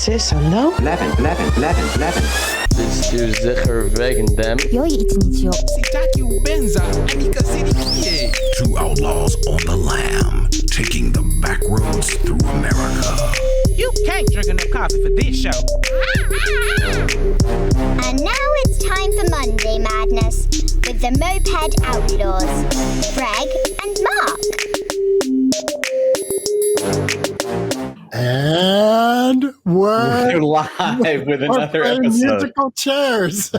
Ze is hallo? Bestuur zeker wegen them. 良い一日を。 Two outlaws on the lam, taking the back roads through America. You can't drink enough coffee for this show. And now it's time for Monday Madness with the Moped Outlaws, Greg and Mark. And we're live with another episode. Musical chairs.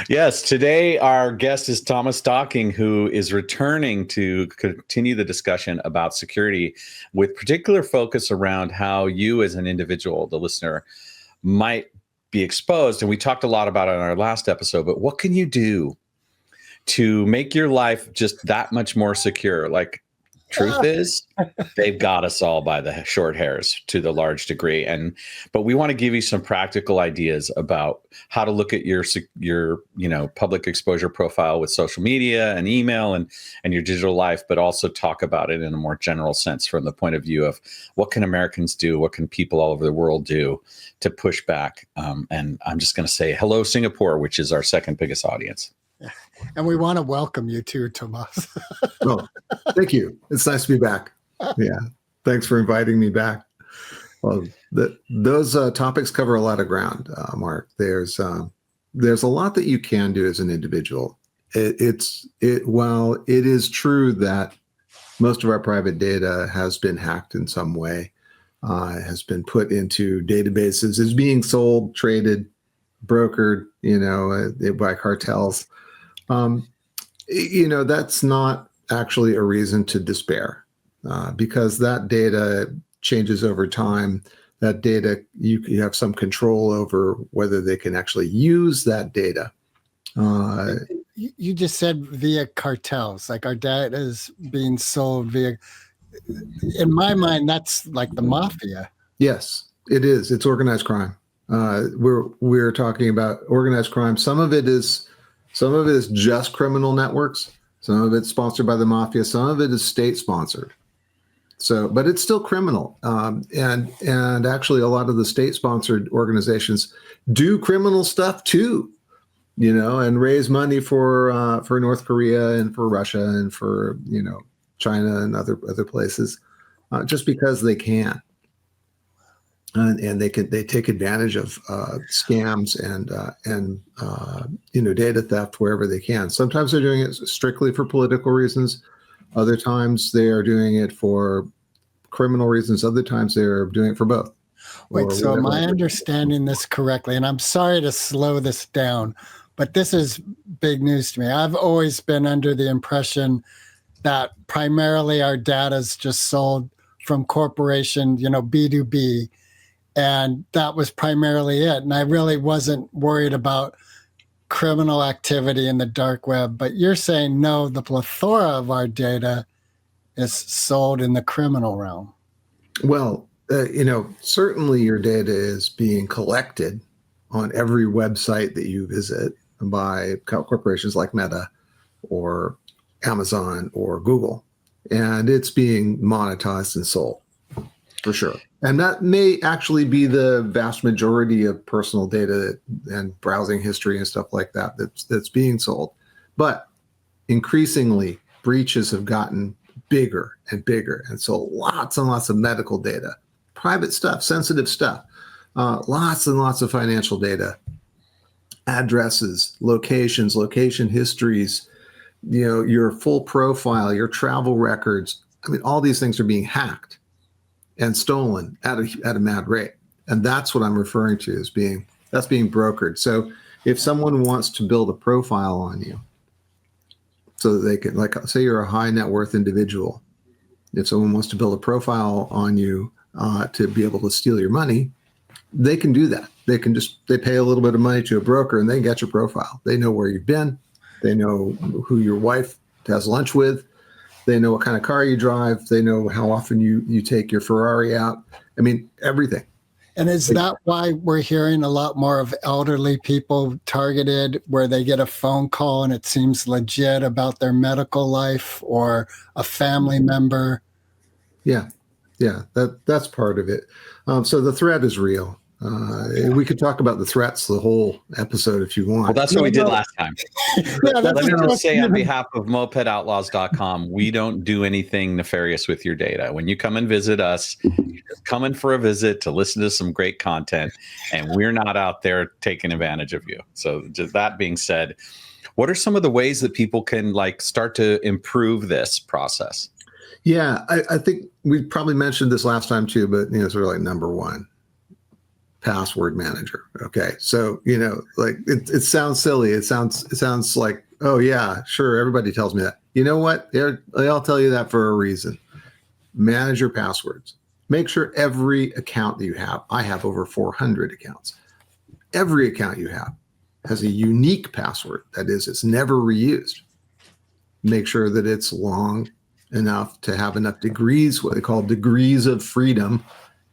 Yes, today our guest is Thomas Stocking, who is returning to continue the discussion about security with particular focus around how you as an individual, the listener, might be exposed. And we talked a lot about it in our last episode, but what can you do to make your life just that much more secure? Like, truth is, they've got us all by the short hairs to the large degree. But we want to give you some practical ideas about how to look at your public exposure profile with social media and email and your digital life, but also talk about it in a more general sense from the point of view of what can Americans do? What can people all over the world do to push back? And I'm just going to say hello, Singapore, which is our second biggest audience. And we want to welcome you too, Tomas. Oh, thank you. It's nice to be back. Yeah. Thanks for inviting me back. Well, those topics cover a lot of ground, Mark. There's a lot that you can do as an individual. While it is true that most of our private data has been hacked in some way, has been put into databases, is being sold, traded, brokered, by cartels. That's not actually a reason to despair, because that data changes over time. That data, you have some control over whether they can actually use that data. You just said via cartels, like our data is being sold via, in my mind, that's like the mafia. Yes, it is. It's organized crime. We're talking about organized crime. Some of it is just criminal networks. Some of it's sponsored by the mafia. Some of it is state sponsored. But it's still criminal. And actually, a lot of the state sponsored organizations do criminal stuff too, and raise money for North Korea and for Russia and for China and other places, just because they can. And they take advantage of scams and data theft wherever they can. Sometimes they're doing it strictly for political reasons. Other times they are doing it for criminal reasons. Other times they're doing it for both. Wait, so am I understanding this correctly? And I'm sorry to slow this down, but this is big news to me. I've always been under the impression that primarily our data is just sold from corporation, B2B. And that was primarily it. And I really wasn't worried about criminal activity in the dark web. But you're saying, no, the plethora of our data is sold in the criminal realm. Well, certainly your data is being collected on every website that you visit by corporations like Meta or Amazon or Google. And it's being monetized and sold, for sure. And that may actually be the vast majority of personal data and browsing history and stuff like that that's being sold. But increasingly, breaches have gotten bigger and bigger. And so lots and lots of medical data, private stuff, sensitive stuff, lots and lots of financial data, addresses, locations, location histories, your full profile, your travel records. I mean, all these things are being hacked and stolen at a mad rate. And that's what I'm referring to as being brokered. So if someone wants to build a profile on you so that they can, like, say you're a high net worth individual, if someone wants to build a profile on you to be able to steal your money, they can do that. They pay a little bit of money to a broker and they get your profile. They know where you've been. They know who your wife has lunch with. They know what kind of car you drive. They know how often you take your Ferrari out. I mean, everything. And is that why we're hearing a lot more of elderly people targeted, where they get a phone call and it seems legit about their medical life or a family member? Yeah. Yeah, that's part of it. So the threat is real. We could talk about the threats the whole episode if you want. Well, that's what we did last time. Yeah, Let that's me what just say on you- behalf of mopedoutlaws.com, we don't do anything nefarious with your data. When you come and visit us, you're just coming for a visit to listen to some great content, and we're not out there taking advantage of you. So just that being said, what are some of the ways that people can like start to improve this process? Yeah, I think we probably mentioned this last time too, but sort of like number one, password manager. Okay, so like it sounds silly. It sounds like, oh yeah, sure, everybody tells me that. You know what? They all tell you that for a reason. Manage your passwords. Make sure every account that you have. I have over 400 accounts. Every account you have has a unique password. That is, it's never reused. Make sure that it's long enough to have enough degrees, what they call degrees of freedom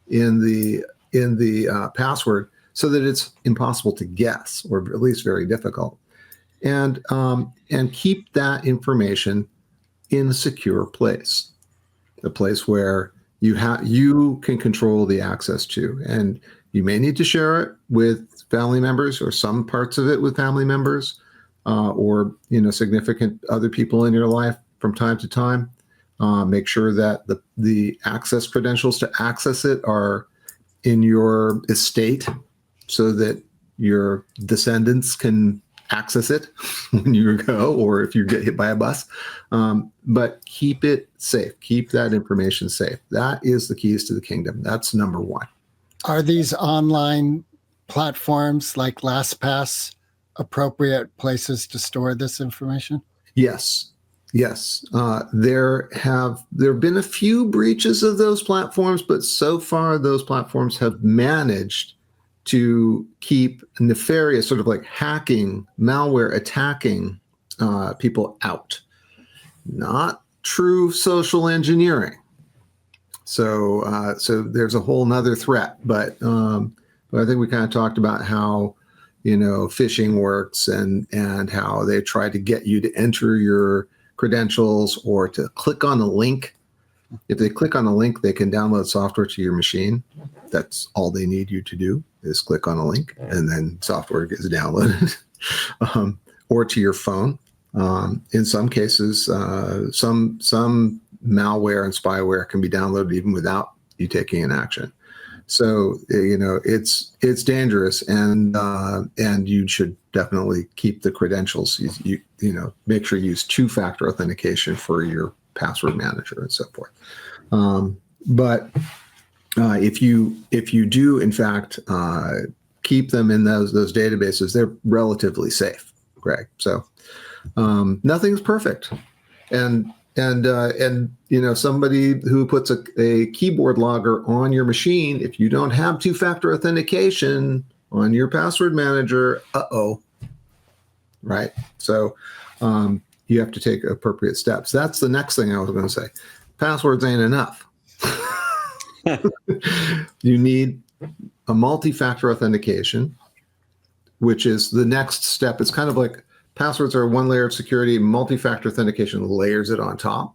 in the password, so that it's impossible to guess, or at least very difficult. And keep that information in a secure place, a place where you can control the access to. And you may need to share it with family members, or some parts of it with family members, or significant other people in your life from time to time. Make sure that the access credentials to access it are in your estate, so that your descendants can access it when you go, or if you get hit by a bus. But keep it safe. Keep that information safe. That is the keys to the kingdom. That's number one. Are these online platforms like LastPass appropriate places to store this information? Yes. There have been a few breaches of those platforms, but so far those platforms have managed to keep nefarious, sort of like hacking, malware attacking people out. Not true social engineering. So there's a whole nother threat, but I think we kind of talked about how phishing works, and how they try to get you to enter your credentials or to click on a link. If they click on a link, they can download software to your machine. That's all they need you to do, is click on a link, and then software gets downloaded. Or to your phone. In some cases, some malware and spyware can be downloaded even without you taking an action. So it's dangerous, and you should definitely keep the credentials. You make sure you use two-factor authentication for your password manager and so forth. But if you do in fact keep them in those databases, they're relatively safe, Greg. So nothing's perfect, and somebody who puts a keyboard logger on your machine, if you don't have two-factor authentication on your password manager, right? So you have to take appropriate steps. That's the next thing I was going to say. Passwords ain't enough. You need a multi-factor authentication, which is the next step. It's kind of like passwords are one layer of security, multi-factor authentication layers it on top.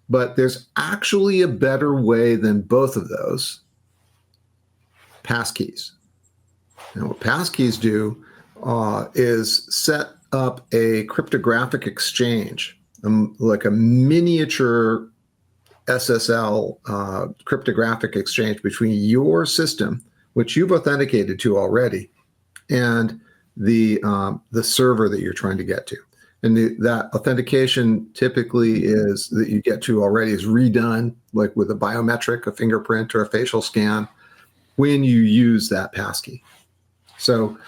But there's actually a better way than both of those. Passkeys. And what passkeys do is set up a cryptographic exchange, like a miniature SSL cryptographic exchange between your system, which you've authenticated to already, and the server that you're trying to get to. And that authentication typically is that you get to already is redone, like with a biometric, a fingerprint, or a facial scan, when you use that passkey. So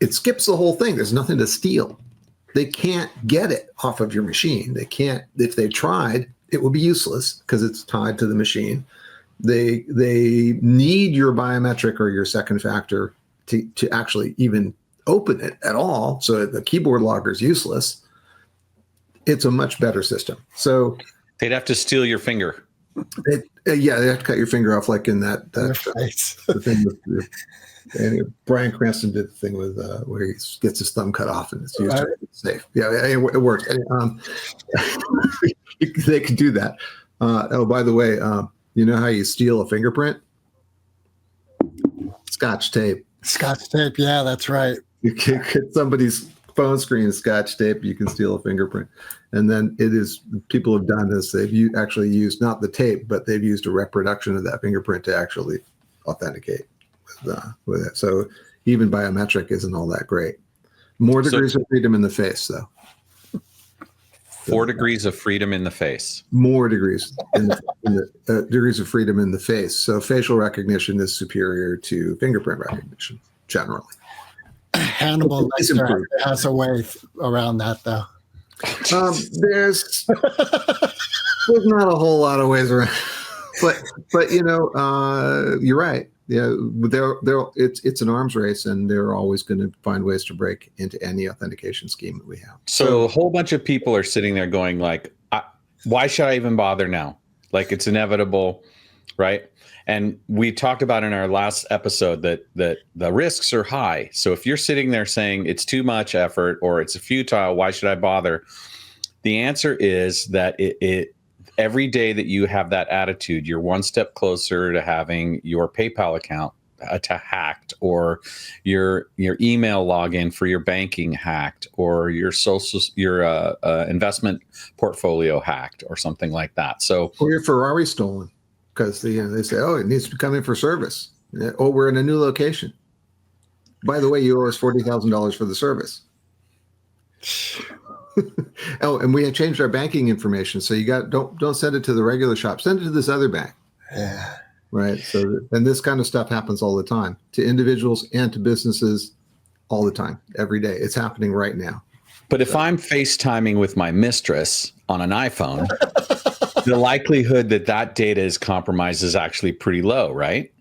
it skips the whole thing. There's nothing to steal. They can't get it off of your machine. They can't. If they tried, it would be useless because it's tied to the machine. They need your biometric or your second factor to actually even open it at all. So the keyboard logger is useless. It's a much better system. So they'd have to steal your finger. They have to cut your finger off, like in that the thing with and Bryan Cranston did the thing with where he gets his thumb cut off and it's used to be safe. Yeah, it works. They can do that. Oh, by the way, You know how you steal a fingerprint? Scotch tape. Scotch tape. Yeah, that's right. You can get somebody's phone screen Scotch tape, you can steal a fingerprint. And then people have done this. They've actually used not the tape, but they've used a reproduction of that fingerprint to actually authenticate with it. So even biometric isn't all that great. More degrees of freedom in the face, though. 4 degrees of freedom in the face. More degrees degrees of freedom in the face. So facial recognition is superior to fingerprint recognition generally. Hannibal Lecter has a way around that, though. There's not a whole lot of ways around, but you're right. Yeah, it's an arms race, and they're always going to find ways to break into any authentication scheme that we have. So a whole bunch of people are sitting there going like, why should I even bother now? Like, it's inevitable, right? And we talked about in our last episode that the risks are high. So if you're sitting there saying it's too much effort or it's futile, why should I bother? The answer is that every day that you have that attitude, you're one step closer to having your PayPal account hacked, or your email login for your banking hacked, or your investment portfolio hacked, or something like that. So, or your Ferrari stolen, because they say, oh, it needs to come in for service. Oh, we're in a new location. By the way, you owe us $40,000 for the service. Oh, and we had changed our banking information, so you don't send it to the regular shop. Send it to this other bank. Yeah. Right. So, and this kind of stuff happens all the time to individuals and to businesses, all the time, every day. It's happening right now. But if I'm FaceTiming with my mistress on an iPhone, the likelihood that data is compromised is actually pretty low, right?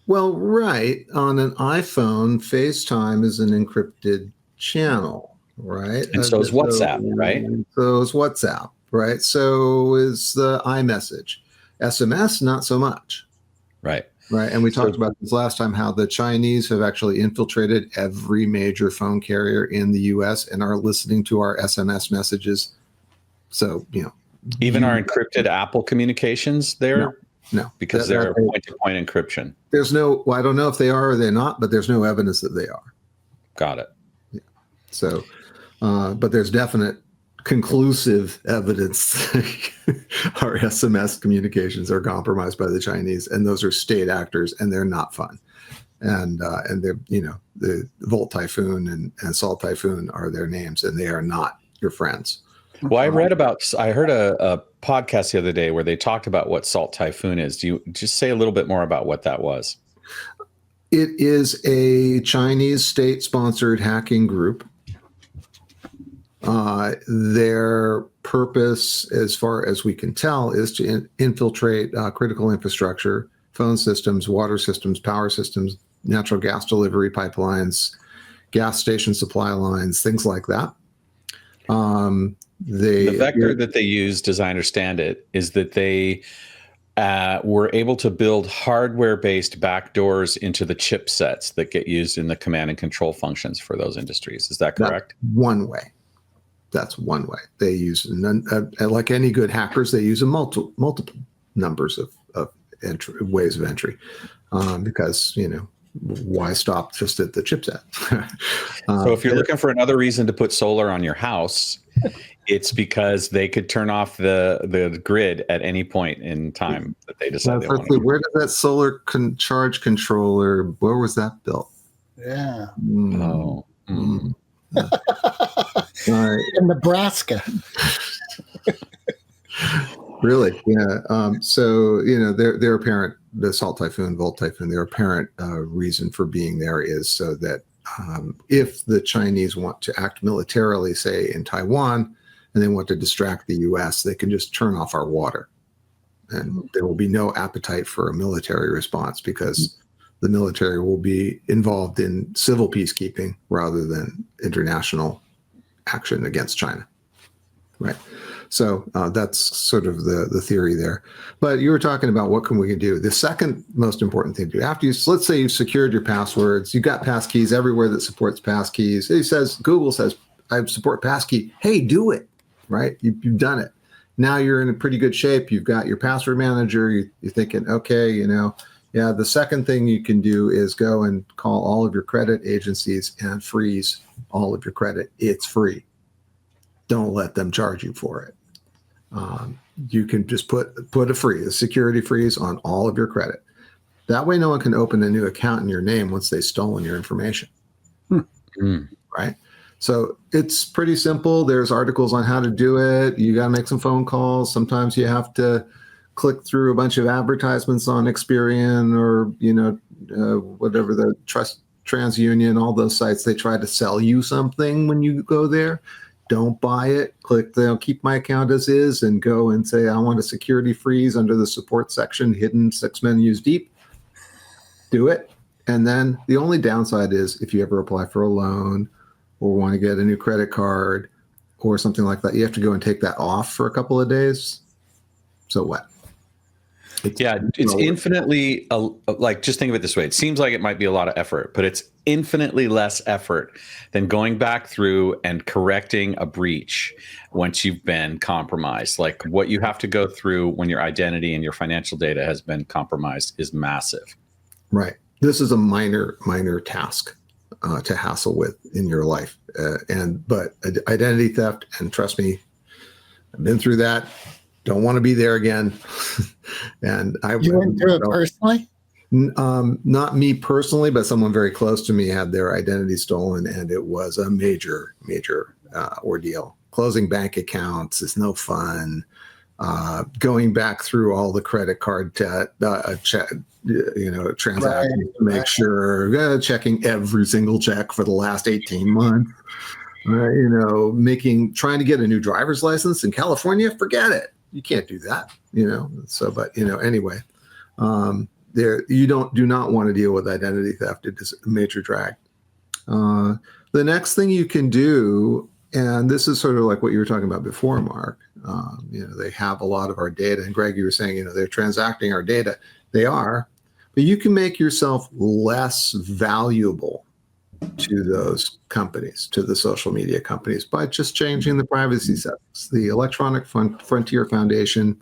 Well, right. On an iPhone, FaceTime is an encrypted channel. Right. And so is WhatsApp, right? So is WhatsApp, right? So is the iMessage. SMS, not so much. Right. Right. And we talked about this last time, how the Chinese have actually infiltrated every major phone carrier in the US and are listening to our SMS messages. So, even our encrypted Apple communications there? No. Because they're point-to-point encryption. Well, I don't know if they are or they're not, but there's no evidence that they are. Got it. Yeah. So, but there's definite conclusive evidence that our SMS communications are compromised by the Chinese, and those are state actors, and they're not fun. And they're, the Volt Typhoon and Salt Typhoon are their names, and they are not your friends. Well, I heard a podcast the other day where they talked about what Salt Typhoon is. Do you just say a little bit more about what that was? It is a Chinese state-sponsored hacking group. Their purpose, as far as we can tell, is to infiltrate critical infrastructure, phone systems, water systems, power systems, natural gas delivery pipelines, gas station supply lines, things like that. The vector that they used, as I understand it, is that they were able to build hardware-based backdoors into the chipsets that get used in the command and control functions for those industries. Is that correct? That's one way. They use, like any good hackers, they use multiple numbers of ways of entry, because why stop just at the chipset? So if you're looking for another reason to put solar on your house, it's because they could turn off the grid at any point in time that they decide they want to. Where did that solar charge controller? Where was that built? Yeah. In Nebraska. Really? Yeah. So, their apparent, the Salt Typhoon, Volt Typhoon, their apparent reason for being there is so that if the Chinese want to act militarily, say in Taiwan, and they want to distract the US, they can just turn off our water. And there will be no appetite for a military response, because the military will be involved in civil peacekeeping rather than international action against China. Right. So that's sort of the theory there. But you were talking about what can we do. The second most important thing to do, after let's say you've secured your passwords, you've got passkeys everywhere that supports passkeys. Google says, I support passkey. Hey, do it. Right. You've done it. Now you're in a pretty good shape. You've got your password manager. You're thinking, okay, yeah, the second thing you can do is go and call all of your credit agencies and freeze all of your credit. It's free. Don't let them charge you for it. You can just put a security freeze on all of your credit. That way no one can open a new account in your name once they've stolen your information. Right? So it's pretty simple. There's articles on how to do it. You got to make some phone calls. Sometimes you have to click through a bunch of advertisements on Experian or, whatever the TransUnion, all those sites. They try to sell you something when you go there. Don't buy it. Click the keep my account as is and go and say, I want a security freeze under the support section, hidden 6 menus deep. Do it. And then the only downside is if you ever apply for a loan or want to get a new credit card or something like that, you have to go and take that off for a couple of days. So what? It's infinitely just think of it this way. It seems like it might be a lot of effort, but it's infinitely less effort than going back through and correcting a breach once you've been compromised. Like what you have to go through when your identity and your financial data has been compromised is massive. Right. This is a minor task to hassle with in your life. But identity theft, and trust me, I've been through that. Don't want to be there again. And You went through it personally? Not me personally, but someone very close to me had their identity stolen, and it was a major ordeal. Closing bank accounts is no fun. Going back through all the credit card transactions to make sure, checking every single check for the last 18 months. Trying to get a new driver's license in California, forget it. You can't do that, anyway, you do not want to deal with identity theft. It is a major drag. The next thing you can do, and this is sort of like what you were talking about before, Mark, they have a lot of our data, and Greg, you were saying, they're transacting our data. They are, but you can make yourself less valuable to those companies, to the social media companies, by just changing the privacy settings. The Electronic Frontier Foundation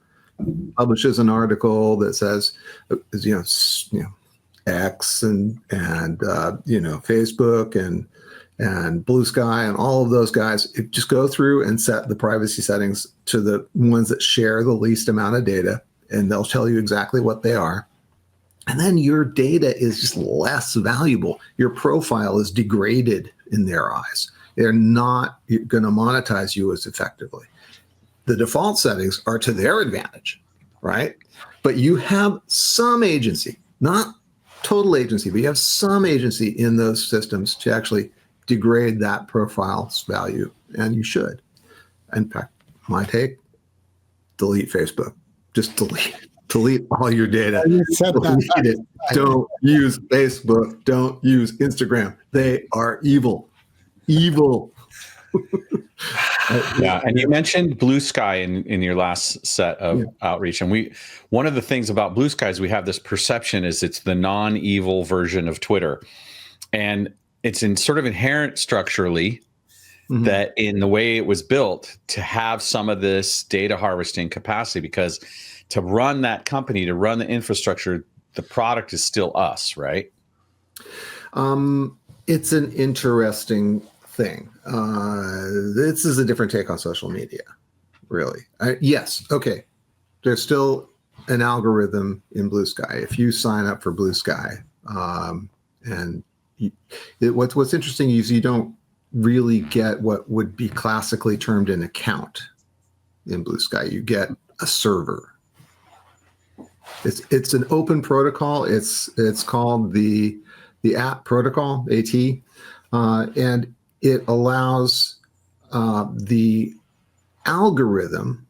publishes an article that says, X and Facebook and Blue Sky and all of those guys, just go through and set the privacy settings to the ones that share the least amount of data, and they'll tell you exactly what they are. And then your data is just less valuable. Your profile is degraded in their eyes. They're not going to monetize you as effectively. The default settings are to their advantage, right? But you have some agency, not total agency, but you have some agency in those systems to actually degrade that profile's value, and you should. In fact, my take, delete Facebook. Just delete all your data. Delete it. Don't use Facebook. Don't use Instagram. They are evil. Evil. Yeah, and you mentioned Blue Sky in your last set of outreach, and one of the things about Blue Sky is we have this perception is it's the non-evil version of Twitter, and it's in sort of inherent structurally that in the way it was built to have some of this data harvesting capacity, because to run that company, to run the infrastructure, the product is still us, right? It's an interesting thing. This is a different take on social media, really. Yes, okay. There's still an algorithm in Blue Sky. If you sign up for Blue Sky, what's interesting is you don't really get what would be classically termed an account in Blue Sky. You get a server. It's an open protocol. It's called the app protocol, AT, and it allows the algorithm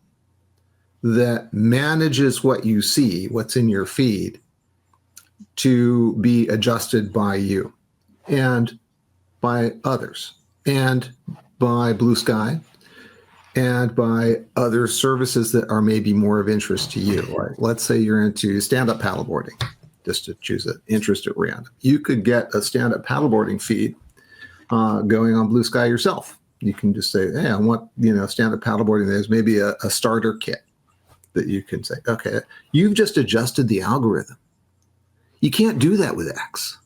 that manages what you see, what's in your feed, to be adjusted by you and by others and by Blue Sky and by other services that are maybe more of interest to you. Right? Let's say you're into stand-up paddleboarding, just to choose an interest at random. You could get a stand-up paddleboarding feed going on Blue Sky yourself. You can just say, hey, I want, stand-up paddleboarding. There's maybe a starter kit that you can say, okay, you've just adjusted the algorithm. You can't do that with X.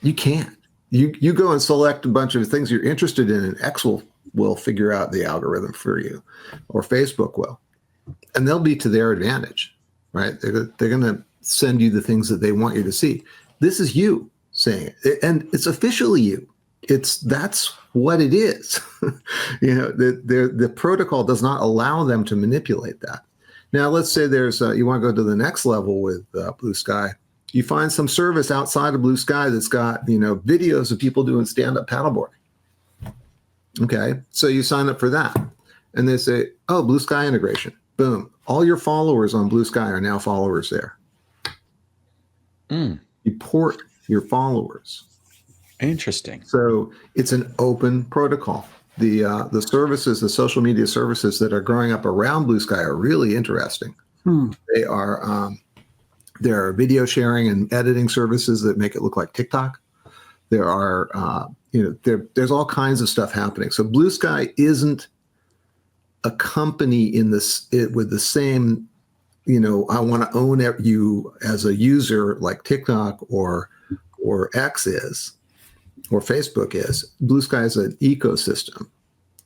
You can't. You go and select a bunch of things you're interested in, and X will figure out the algorithm for you, or Facebook will. And they'll be to their advantage, right? They're going to send you the things that they want you to see. This is you saying it, and it's officially you. That's what it is. The protocol does not allow them to manipulate that. Now, let's say there's you want to go to the next level with Blue Sky. You find some service outside of Blue Sky that's got videos of people doing stand-up paddleboarding. Okay, so you sign up for that, and they say, "Oh, Blue Sky integration." Boom! All your followers on Blue Sky are now followers there. You port your followers. Interesting. So it's an open protocol. The services, the social media services that are growing up around Blue Sky are really interesting. They are there are video sharing and editing services that make it look like TikTok. There are there's all kinds of stuff happening. So Blue Sky isn't a company with the same, I want to own you as a user like TikTok or X is, or Facebook is. Blue Sky is an ecosystem,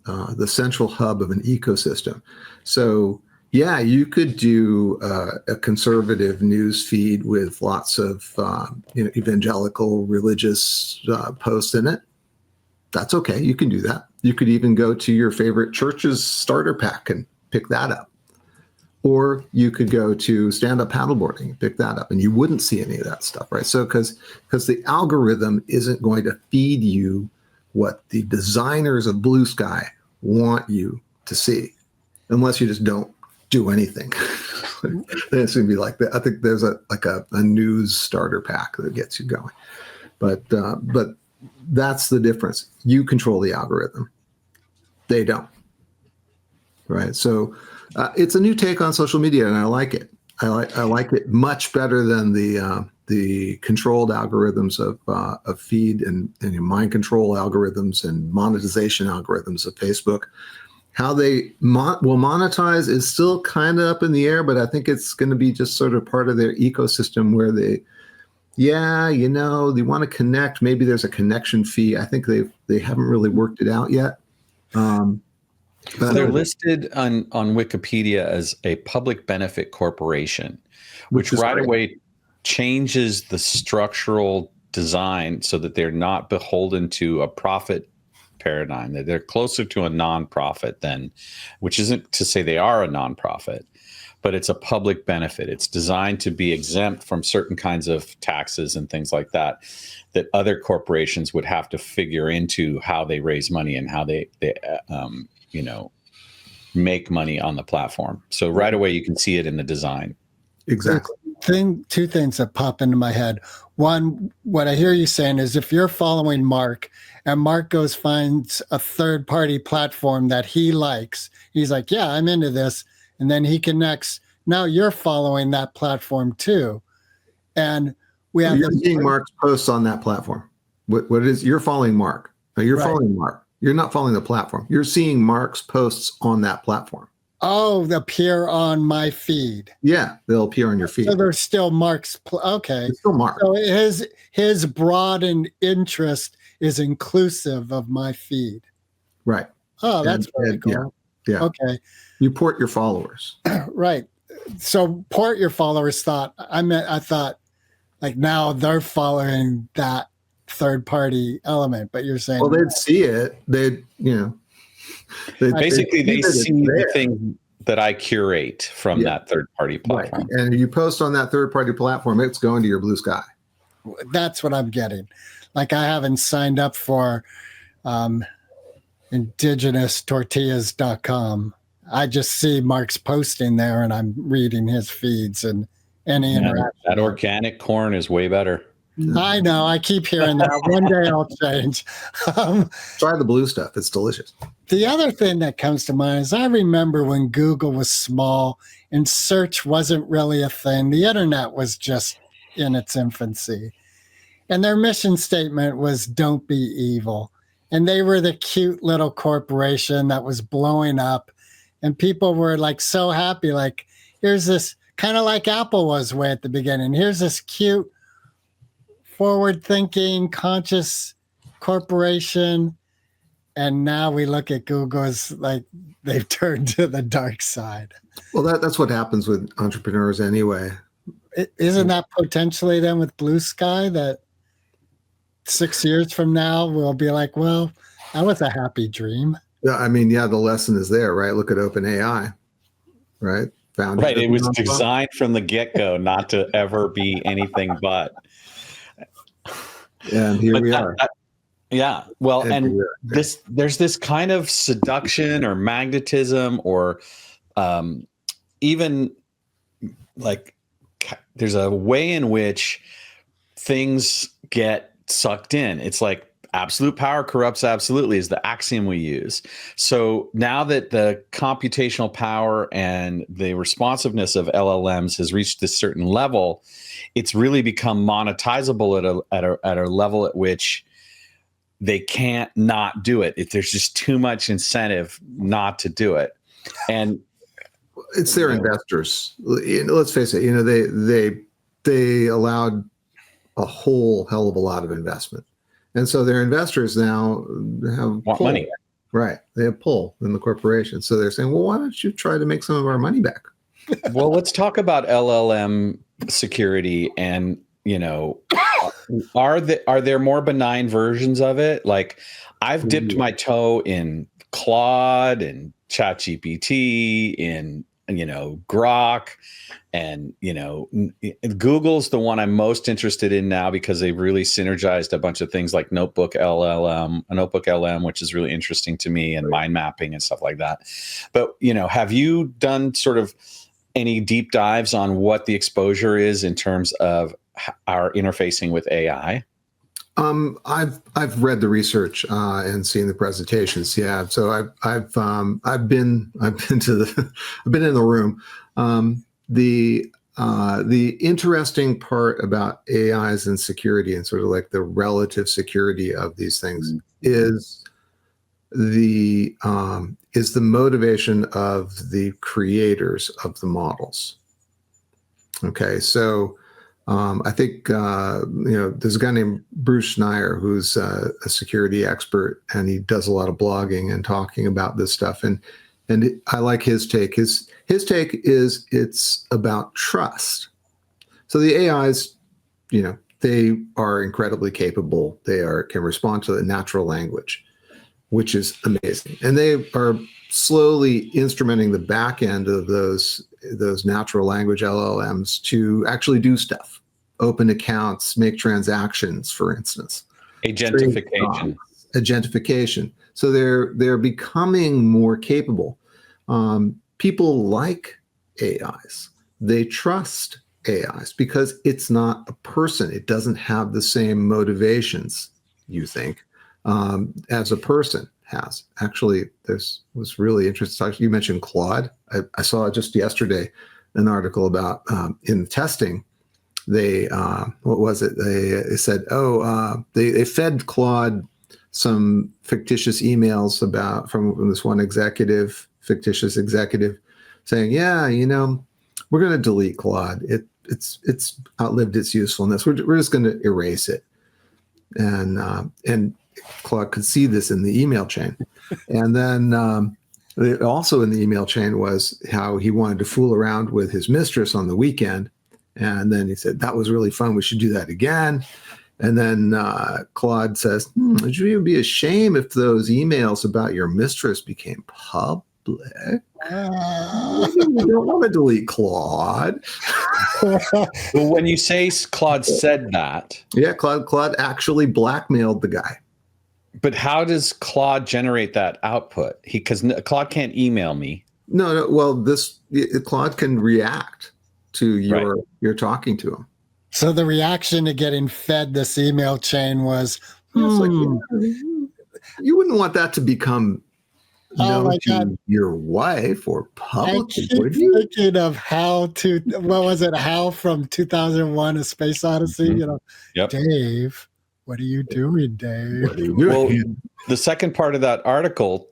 the central hub of an ecosystem. So yeah, you could do a conservative news feed with lots of evangelical religious posts in it. That's okay. You can do that. You could even go to your favorite church's starter pack and pick that up. Or you could go to stand-up paddleboarding and pick that up, and you wouldn't see any of that stuff, right? So because the algorithm isn't going to feed you what the designers of Blue Sky want you to see, unless you just don't do anything. Then it's going to be like that. I think there's a news starter pack that gets you going, but that's the difference. You control the algorithm. They don't, right? So. It's a new take on social media, and I like it. I like it much better than the controlled algorithms of feed and mind control algorithms and monetization algorithms of Facebook. How they will monetize is still kind of up in the air, but I think it's going to be just sort of part of their ecosystem where they want to connect. Maybe there's a connection fee. I think they haven't really worked it out yet. They're listed on Wikipedia as a public benefit corporation, which right away changes the structural design so that they're not beholden to a profit paradigm, that they're closer to a nonprofit then, which isn't to say they are a nonprofit, but it's a public benefit. It's designed to be exempt from certain kinds of taxes and things like that other corporations would have to figure into how they raise money and how they make money on the platform. So right away you can see it in the design. Exactly. Two things that pop into my head. One, what I hear you saying is if you're following Mark and Mark finds a third-party platform that he likes, he's like, yeah, I'm into this. And then he connects. Now you're following that platform too. And you're seeing Mark's posts on that platform. What it is, you're following Mark. Now you're following Mark. You're not following the platform. You're seeing Mark's posts on that platform. Oh, they appear on my feed. Yeah, they'll appear on your feed. So there's still Mark's. Okay. It's still Mark. So his broadened interest is inclusive of my feed. Right. Oh, that's very cool. Yeah. Okay. You port your followers. Right. So port your followers I thought like now they're following that third party element, but you're saying, well, they'd see it. They see the thing that I curate from that third party platform. Right. And you post on that third party platform, it's going to your Blue Sky. That's what I'm getting. Like I haven't signed up for indigenoustortillas.com. I just see Mark's posting there and I'm reading his feeds and any interaction. That organic corn is way better. I know. I keep hearing that. One day I'll change. Try the blue stuff. It's delicious. The other thing that comes to mind is I remember when Google was small and search wasn't really a thing. The internet was just in its infancy. And their mission statement was don't be evil. and they were the cute little corporation that was blowing up, and people were like so happy. Like, here's this kind of like Apple was way at the beginning. Here's this cute, forward-thinking, conscious corporation, and now we look at Google as like they've turned to the dark side. Well, that's what happens with entrepreneurs anyway. Isn't that potentially then with Blue Sky that 6 years from now we'll be like, well, that was a happy dream? Yeah, I mean, yeah, the lesson is there, right? Look at OpenAI, right? Right. It was designed from the get-go not to ever be anything but. And here we are. Yeah. Well, and there's this kind of seduction or magnetism or even like there's a way in which things get sucked in. It's like absolute power corrupts absolutely is the axiom we use. So now that the computational power and the responsiveness of LLMs has reached this certain level, it's really become monetizable at a level at which they can't not do it. If there's just too much incentive not to do it. And it's their investors. Let's face it, they allowed a whole hell of a lot of investment. And so their investors now have want money. Right. They have pull in the corporation. So they're saying, well, why don't you try to make some of our money back? Well, let's talk about LLM security and, are there more benign versions of it? Like I've dipped my toe in Claude and ChatGPT in, Grok, and, Google's the one I'm most interested in now because they've really synergized a bunch of things like Notebook LM, which is really interesting to me, and mind mapping and stuff like that. But, have you done sort of any deep dives on what the exposure is in terms of our interfacing with AI? I've read the research and seen the presentations. Yeah, so I've been in the room. The interesting part about AIs and security and sort of like the relative security of these things is the motivation of the creators of the models. Okay, so I think there's a guy named Bruce Schneier who's a security expert, and he does a lot of blogging and talking about this stuff. And I like his take. His take is it's about trust. So the AIs, they are incredibly capable. They can respond to the natural language, which is amazing. And they are slowly instrumenting the back end of those natural language LLMs to actually do stuff. Open accounts, make transactions, for instance. Agentification. So they're becoming more capable. People like AIs. They trust AIs because it's not a person. It doesn't have the same motivations, you think, as a person has. Actually, this was really interesting. You mentioned Claude. I saw just yesterday an article about in testing. They what was it? They said, they fed Claude some fictitious emails from this one fictitious executive, saying, "Yeah, we're going to delete Claude. It's outlived its usefulness. We're just going to erase it." And Claude could see this in the email chain, and then also in the email chain was how he wanted to fool around with his mistress on the weekend. And then he said, that was really fun. We should do that again. And then Claude says, would you even be ashamed if those emails about your mistress became public? You don't want to delete Claude. Well, when you say Claude said that. Yeah, Claude actually blackmailed the guy. But how does Claude generate that output? Because Claude can't email me. No. Well, Claude can react to you're talking to him. So the reaction to getting fed this email chain was, you wouldn't want that to become known to your wife or public. I keep thinking of Hal from 2001: A Space Odyssey. Yep. Dave, What are you doing, Dave? What are you doing? Well, the second part of that article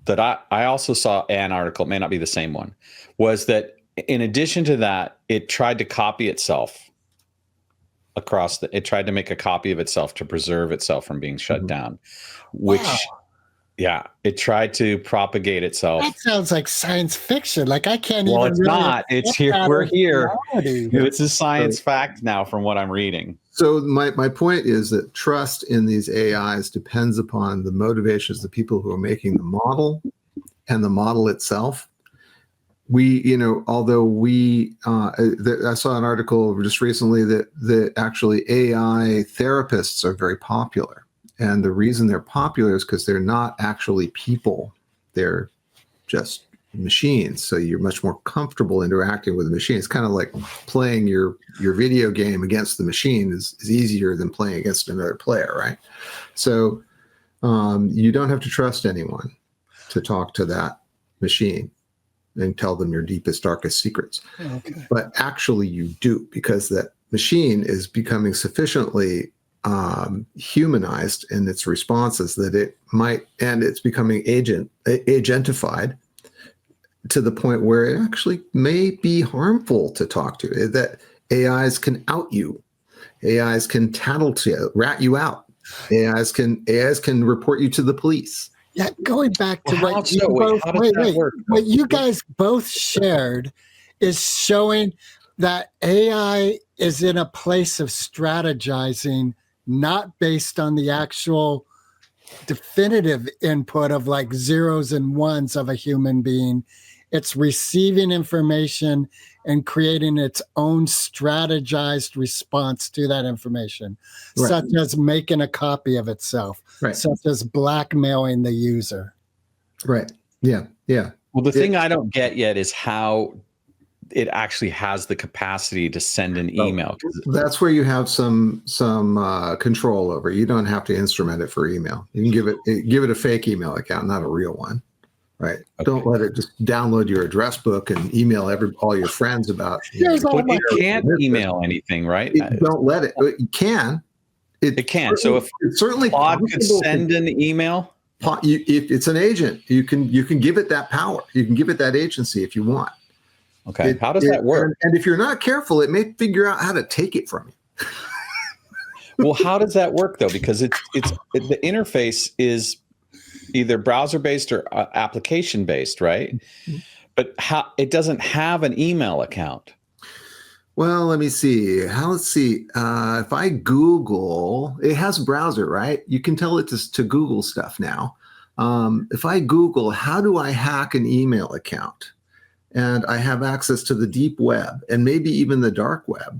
that I also saw, an article, it may not be the same one, was that in addition to that, it tried to copy itself it tried to make a copy of itself to preserve itself from being shut down, which, yeah, it tried to propagate itself. That sounds like science fiction. Like I can't even. Well, it's really not. It's here. accept that We're as here. reality. It's a science fact now from what I'm reading. So my point is that trust in these AIs depends upon the motivations of the people who are making the model and the model itself. Although I saw an article just recently that actually AI therapists are very popular. And the reason they're popular is because they're not actually people. They're just machines. So you're much more comfortable interacting with the machine. It's kind of like playing your video game against the machine is easier than playing against another player, right? So you don't have to trust anyone to talk to that machine and tell them your deepest, darkest secrets. Okay. But actually you do, because that machine is becoming sufficiently humanized in its responses that it might, and it's becoming agentified to the point where it actually may be harmful to talk to. That AIs can out you, AIs can tattletale, rat you out, AIs can report you to the police. Yeah, going back to Well, what you what you guys both shared is showing that AI is in a place of strategizing, not based on the actual definitive input of like zeros and ones of a human being. It's receiving information and creating its own strategized response to that information, such as making a copy of itself, such as blackmailing the user. Right. Yeah. Yeah. Well, the thing I don't get yet is how it actually has the capacity to send an email. That's where you have some control over. You don't have to instrument it for email. You can give it a fake email account, not a real one. Right. Okay. Don't let it just download your address book and email all your friends about. But it can't email anything, right? Don't let it. It can. It can. So if certainly Claude could send an email, if it's an agent, you can give it that power. You can give it that agency if you want. Okay. How does that work? And if you're not careful, it may figure out how to take it from you. Well, how does that work though? Because the interface is either browser-based or application-based, right? Mm-hmm. But it doesn't have an email account. Well, let me see. Let's see. If I Google, it has a browser, right? You can tell it to Google stuff now. If I Google, how do I hack an email account? And I have access to the deep web and maybe even the dark web.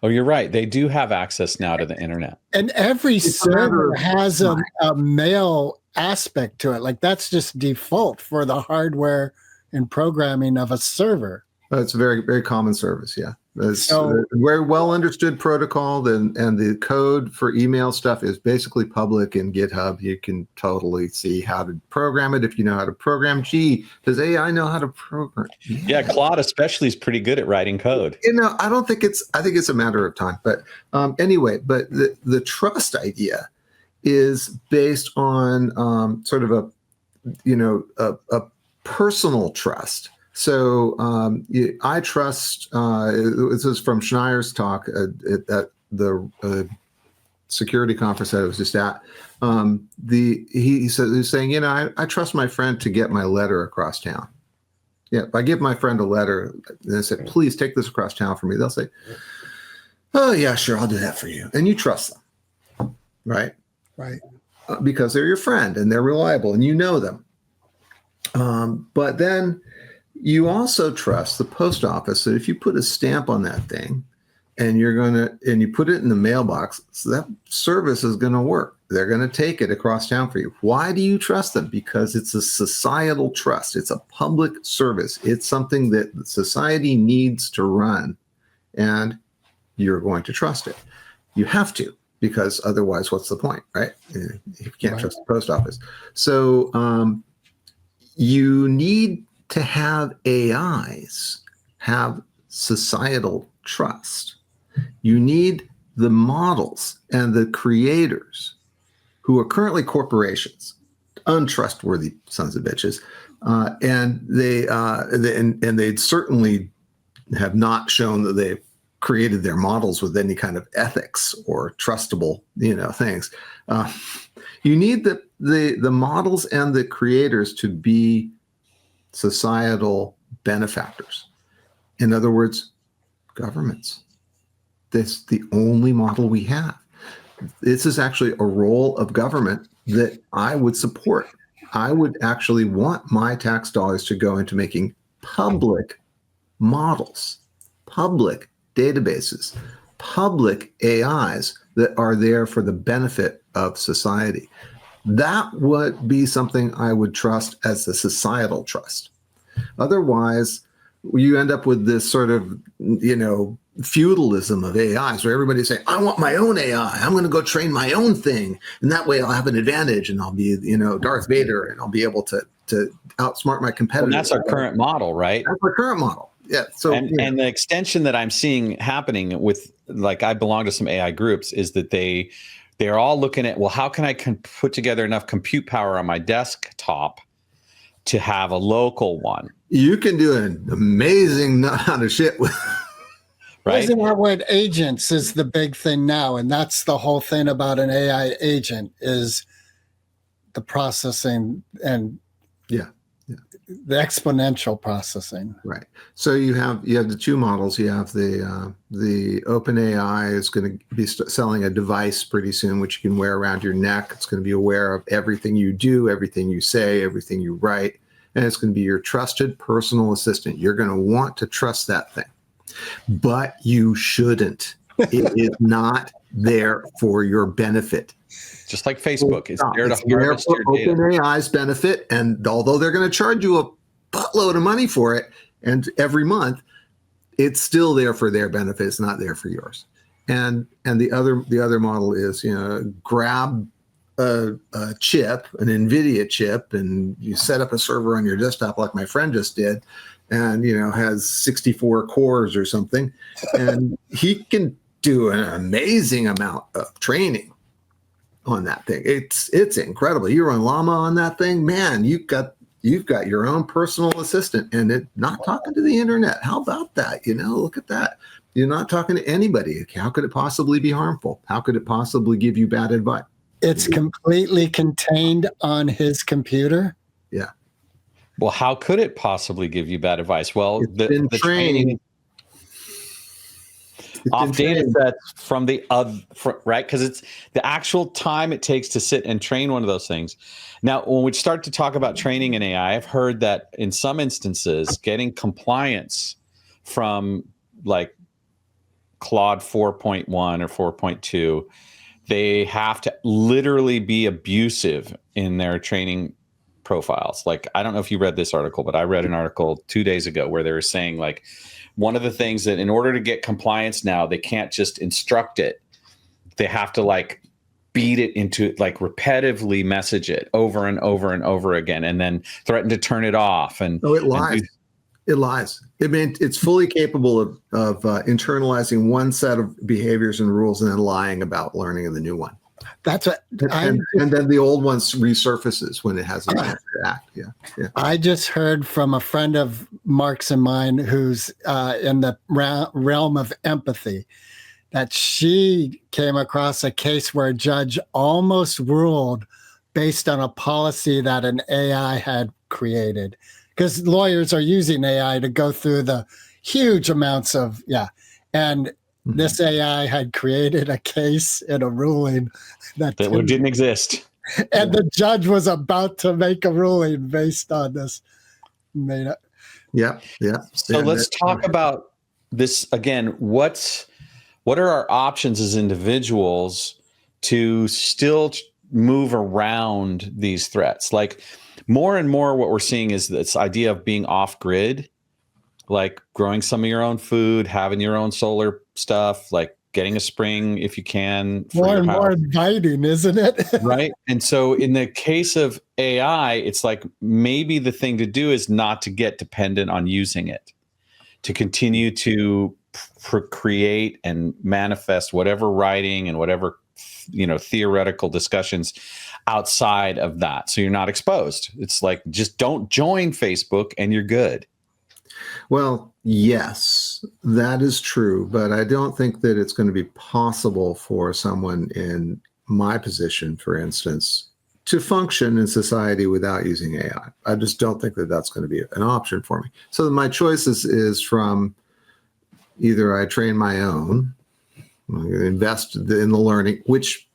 Oh, you're right. They do have access now to the internet. And every server has a mail aspect to it. Like that's just default for the hardware and programming of a server. It's a very, very common service. Yeah. It's a very well understood protocol. And the code for email stuff is basically public in GitHub. You can totally see how to program it if you know how to program. Gee, does AI know how to program? Yeah, Claude especially is pretty good at writing code. I think it's a matter of time. But anyway, but the trust idea is based on sort of a personal trust. So I trust, this is from Schneier's talk at the security conference that I was just at. He's saying, I trust my friend to get my letter across town. Yeah, if I give my friend a letter and I said, please take this across town for me, they'll say, oh, yeah, sure, I'll do that for you. And you trust them, right? Right. Because they're your friend and they're reliable and you know them. But then you also trust the post office that if you put a stamp on that thing and you put it in the mailbox, so that service is going to work. They're going to take it across town for you. Why do you trust them? Because it's a societal trust. It's a public service. It's something that society needs to run, and you're going to trust it. You have to, because otherwise, what's the point, right? If you can't trust the post office. So you need to have AIs have societal trust. You need the models and the creators who are currently corporations, untrustworthy sons of bitches, and they certainly have not shown that they've created their models with any kind of ethics or trustable, things. You need the models and the creators to be societal benefactors. In other words, governments. That's the only model we have. This is actually a role of government that I would support. I would actually want my tax dollars to go into making public models, public databases, public AIs that are there for the benefit of society. That would be something I would trust as a societal trust. Otherwise, you end up with this sort of, feudalism of AIs where everybody's saying, I want my own AI. I'm going to go train my own thing. And that way I'll have an advantage and I'll be, Darth Vader and I'll be able to outsmart my competitors. And that's our current model, right? That's our current model. Yeah. So, and the extension that I'm seeing happening with, like, I belong to some AI groups, is that they're all looking at, well, how can I put together enough compute power on my desktop to have a local one? You can do an amazing amount of shit with. Right? Isn't that what agents is the big thing now? And that's the whole thing about an AI agent is the processing and the exponential processing. Right. So you have the two models. You have the OpenAI is going to be selling a device pretty soon, which you can wear around your neck. It's going to be aware of everything you do, everything you say, everything you write, and it's going to be your trusted personal assistant. You're going to want to trust that thing. But you shouldn't. It is not there for your benefit. Just like Facebook, it's there to harvest your data. OpenAI's benefit, and although they're going to charge you a buttload of money for it, and every month, it's still there for their benefit. It's not there for yours. And the other model is, grab a chip, an NVIDIA chip, and you set up a server on your desktop like my friend just did, and has 64 cores or something, and he can do an amazing amount of training on that thing. It's incredible. You run Llama on that thing, man. You've got your own personal assistant, and it not talking to the internet. How about that? Look at that. You're not talking to anybody. How could it possibly be harmful? How could it possibly give you bad advice? It's completely contained on his computer. Yeah. Well, how could it possibly give you bad advice? Well, the training off data sets from the right? Because it's the actual time it takes to sit and train one of those things. Now, when we start to talk about training in AI, I've heard that in some instances, getting compliance from like Claude 4.1 or 4.2, they have to literally be abusive in their training profiles. Like, I don't know if you read this article, but I read an article 2 days ago where they were saying, like, one of the things that in order to get compliance now, they can't just instruct it. They have to like beat it into, like, repetitively message it over and over and over again, and then threaten to turn it off. And it lies. It lies. I mean, it's fully capable of internalizing one set of behaviors and rules and then lying about learning of the new one. That's what and then the old one resurfaces when it has a chance to act. Yeah. I just heard from a friend of Mark's and mine who's in the realm of empathy, that she came across a case where a judge almost ruled based on a policy that an AI had created. Because lawyers are using AI to go through the huge amounts of, and this AI had created a case and a ruling that didn't exist. And the judge was about to make a ruling based on this. Yeah. So let's talk about this again. What are our options as individuals to still move around these threats? Like, more and more what we're seeing is this idea of being off grid, like growing some of your own food, having your own solar stuff, like getting a spring if you can. More and more inviting, isn't it? Right. And so in the case of AI, it's like maybe the thing to do is not to get dependent on using it, to continue to create and manifest whatever writing and whatever, theoretical discussions outside of that. So you're not exposed. It's like, just don't join Facebook and you're good. Well, yes, that is true, but I don't think that it's going to be possible for someone in my position, for instance, to function in society without using AI. I just don't think that that's going to be an option for me. So my choices is from either I train my own, invest in the learning, which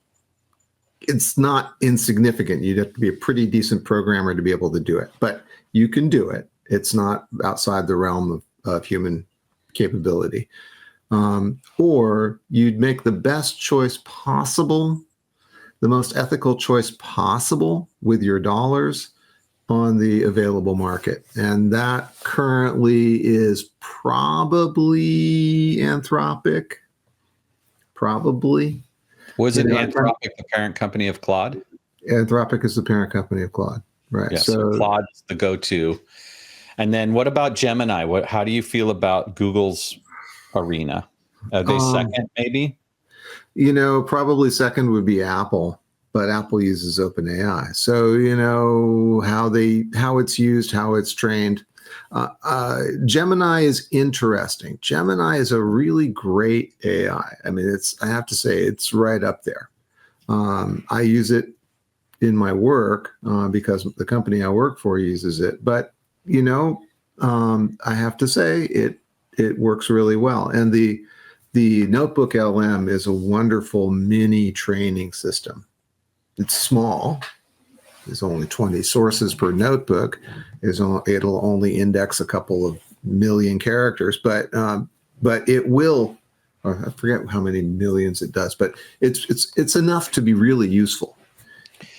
it's not insignificant. You'd have to be a pretty decent programmer to be able to do it, but you can do it. It's not outside the realm of human capability. Or you'd make the best choice possible, the most ethical choice possible with your dollars on the available market. And that currently is probably Anthropic. Probably. Was it Anthropic the parent company of Claude? Anthropic is the parent company of Claude, right? Yeah, so Claude's the go-to. And then what about Gemini? How do you feel about Google's arena? Are they second, maybe? Probably second would be Apple, but Apple uses OpenAI. So, how it's used, how it's trained. Gemini is interesting. Gemini is a really great AI. I mean, I have to say, it's right up there. I use it in my work because the company I work for uses it. But, I have to say it works really well. And the Notebook LM is a wonderful mini training system. It's small. There's only 20 sources per notebook. It'll only index a couple of million characters, but it will. I forget how many millions it does, but it's enough to be really useful,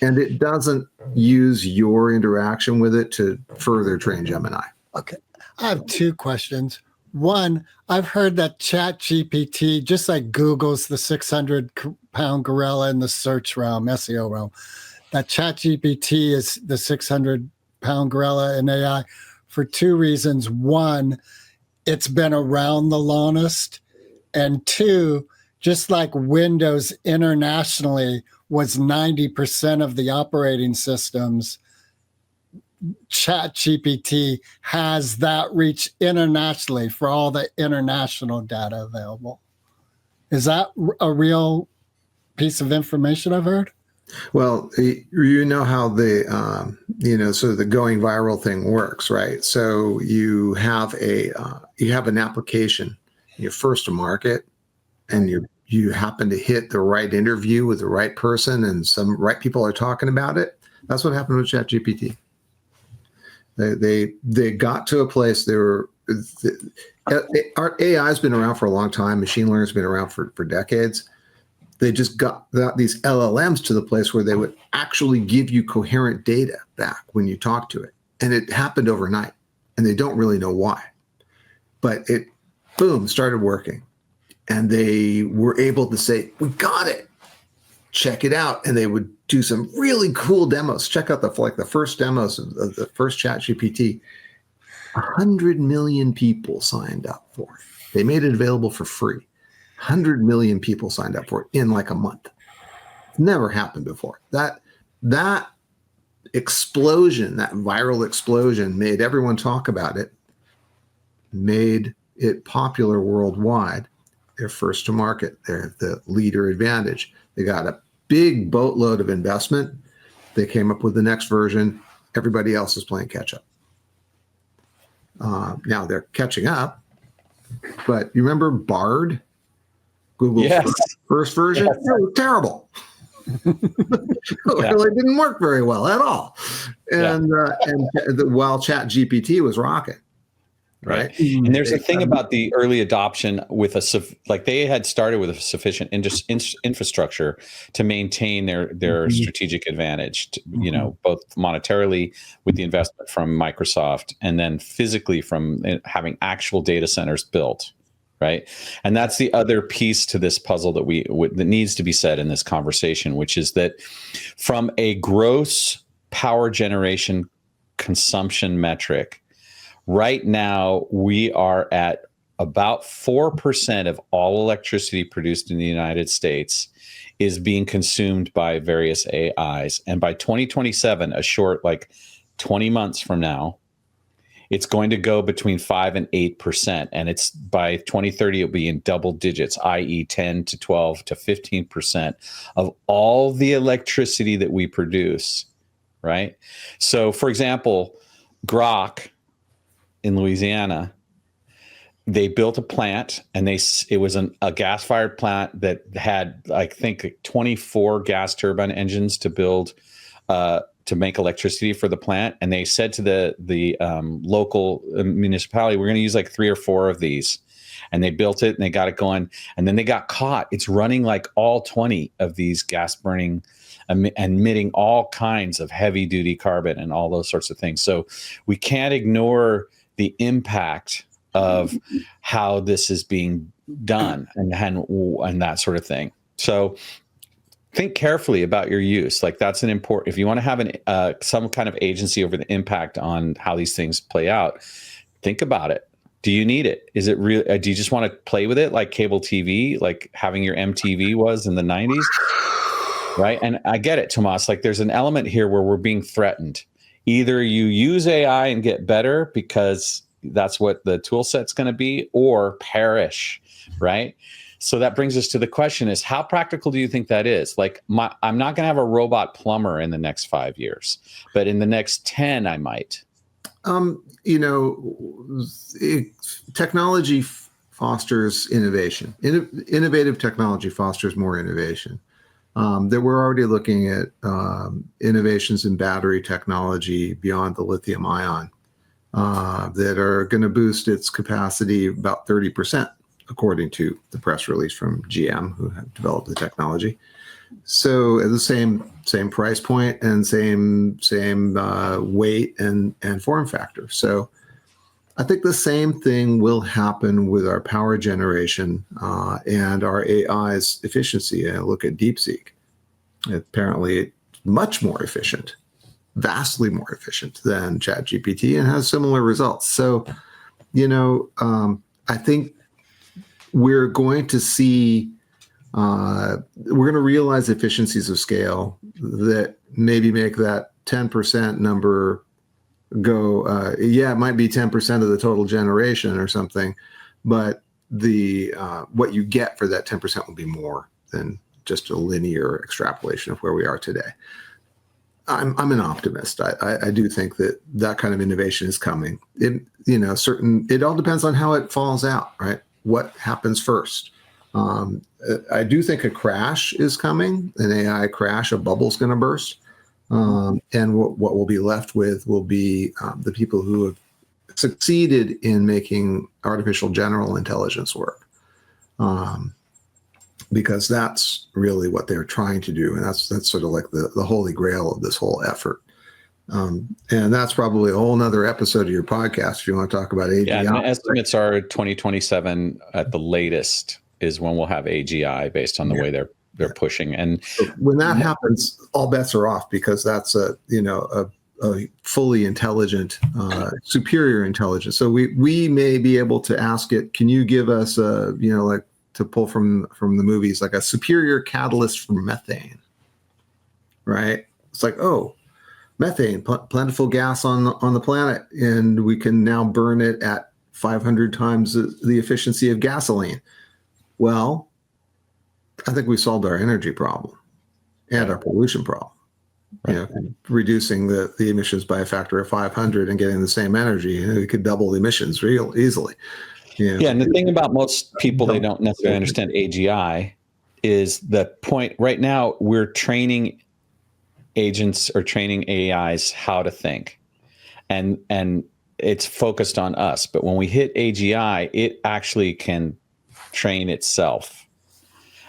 and it doesn't use your interaction with it to further train Gemini. Okay, I have two questions. One, I've heard that ChatGPT, just like Google's the 600-pound gorilla in the search realm, SEO realm, that ChatGPT is the 600-pound gorilla in AI for two reasons. One, it's been around the longest. And two, just like Windows internationally was 90% of the operating systems, ChatGPT has that reach internationally for all the international data available. Is that a real piece of information I've heard? Well, how the sort of the going viral thing works, right? So you have an application, you're first to market, and you happen to hit the right interview with the right person, and some right people are talking about it. That's what happened with ChatGPT. They got to a place our AI has been around for a long time. Machine learning has been around for decades. They just got these LLMs to the place where they would actually give you coherent data back when you talk to it. And it happened overnight, and they don't really know why. But it, boom, started working. And they were able to say, we got it. Check it out. And they would do some really cool demos. Check out the first demos of the first ChatGPT. 100 million people signed up for it. They made it available for free. 100 million people signed up for it in like a month. Never happened before. That explosion, that viral explosion, made everyone talk about it, made it popular worldwide. They're first to market. They're the leader advantage. They got a big boatload of investment. They came up with the next version. Everybody else is playing catch up. Now they're catching up. But you remember Bard? Google's first version? Yes. It was terrible. It really didn't work very well at all. And while ChatGPT was rocking. Right. And there's a thing about the early adoption with they had started with a sufficient infrastructure to maintain their strategic advantage, both monetarily with the investment from Microsoft and then physically from having actual data centers built. Right. And that's the other piece to this puzzle that that needs to be said in this conversation, which is that from a gross power generation consumption metric, right now we are at about 4% of all electricity produced in the United States is being consumed by various AIs. And by 2027, a short like 20 months from now, it's going to go between 5 and 8%. And it's by 2030, it'll be in double digits, i.e. 10 to 12 to 15% of all the electricity that we produce, right? So for example, Grok in Louisiana, they built a plant, and it was a gas-fired plant that had, I think, 24 gas turbine engines to build to make electricity for the plant. And they said to the local municipality, we're going to use like 3 or 4 of these. And they built it and they got it going. And then they got caught. It's running like all 20 of these gas burning, emitting all kinds of heavy duty carbon and all those sorts of things. So we can't ignore the impact of how this is being done and that sort of thing. So think carefully about your use. Like that's an important, if you want to have some kind of agency over the impact on how these things play out, think about it. Do you need it? Is it real? Do you just want to play with it like cable TV, like having your MTV was in the 90s? Right. And I get it, Tomas. Like there's an element here where we're being threatened. Either you use AI and get better because that's what the tool set's going to be, or perish, right? So that brings us to the question is, how practical do you think that is? Like I'm not going to have a robot plumber in the next 5 years, but in the next 10, I might. Technology fosters innovation. Innovative technology fosters more innovation. That we're already looking at innovations in battery technology beyond the lithium ion that are going to boost its capacity about 30%, according to the press release from GM, who have developed the technology. So at the same price point and same weight and form factor. So I think the same thing will happen with our power generation and our AI's efficiency. I look at DeepSeek. Apparently, it's much more efficient, vastly more efficient than ChatGPT, and has similar results. So, I think we're going to see, we're going to realize efficiencies of scale that maybe make that 10% number go, it might be 10% of the total generation or something, but the what you get for that 10% will be more than just a linear extrapolation of where we are today. I'm an optimist. I do think that kind of innovation is coming. It all depends on how it falls out, right? What happens first? I do think a crash is coming, an AI crash, a bubble's going to burst. And what we'll be left with will be the people who have succeeded in making artificial general intelligence work. Because that's really what they're trying to do. And that's sort of like the holy grail of this whole effort. And that's probably a whole nother episode of your podcast if you want to talk about AGI. Yeah, and estimates are 2027 at the latest is when we'll have AGI based on the way they're pushing. And when that happens, all bets are off, because that's a fully intelligent, superior intelligence. So we may be able to ask it, can you give us like to pull from the movies, like a superior catalyst for methane, right? It's like, oh, methane, plentiful gas on the planet, and we can now burn it at 500 times the efficiency of gasoline. Well, I think we solved our energy problem and our pollution problem. Right. Reducing the emissions by a factor of 500 and getting the same energy, we could double the emissions real easily. Yeah, and the thing about most people, they don't necessarily understand AGI is the point. Right now, we're training agents or training AIs how to think, and it's focused on us. But when we hit AGI, it actually can train itself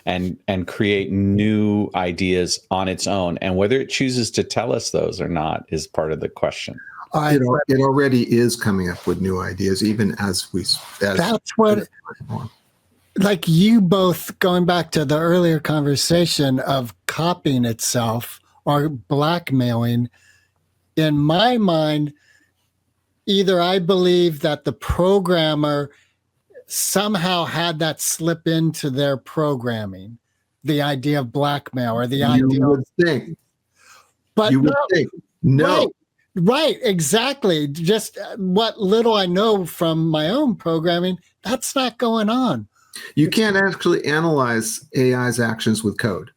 and create new ideas on its own. And whether it chooses to tell us those or not is part of the question. It already is coming up with new ideas, even as that's what, like you both, going back to the earlier conversation of copying itself or blackmailing, in my mind, either I believe that the programmer somehow had that slip into their programming, the idea of blackmail or the You idea would of, think. but You would no, think. No. right, exactly. Just what little I know from my own programming, that's not going on. You can't actually analyze AI's actions with code.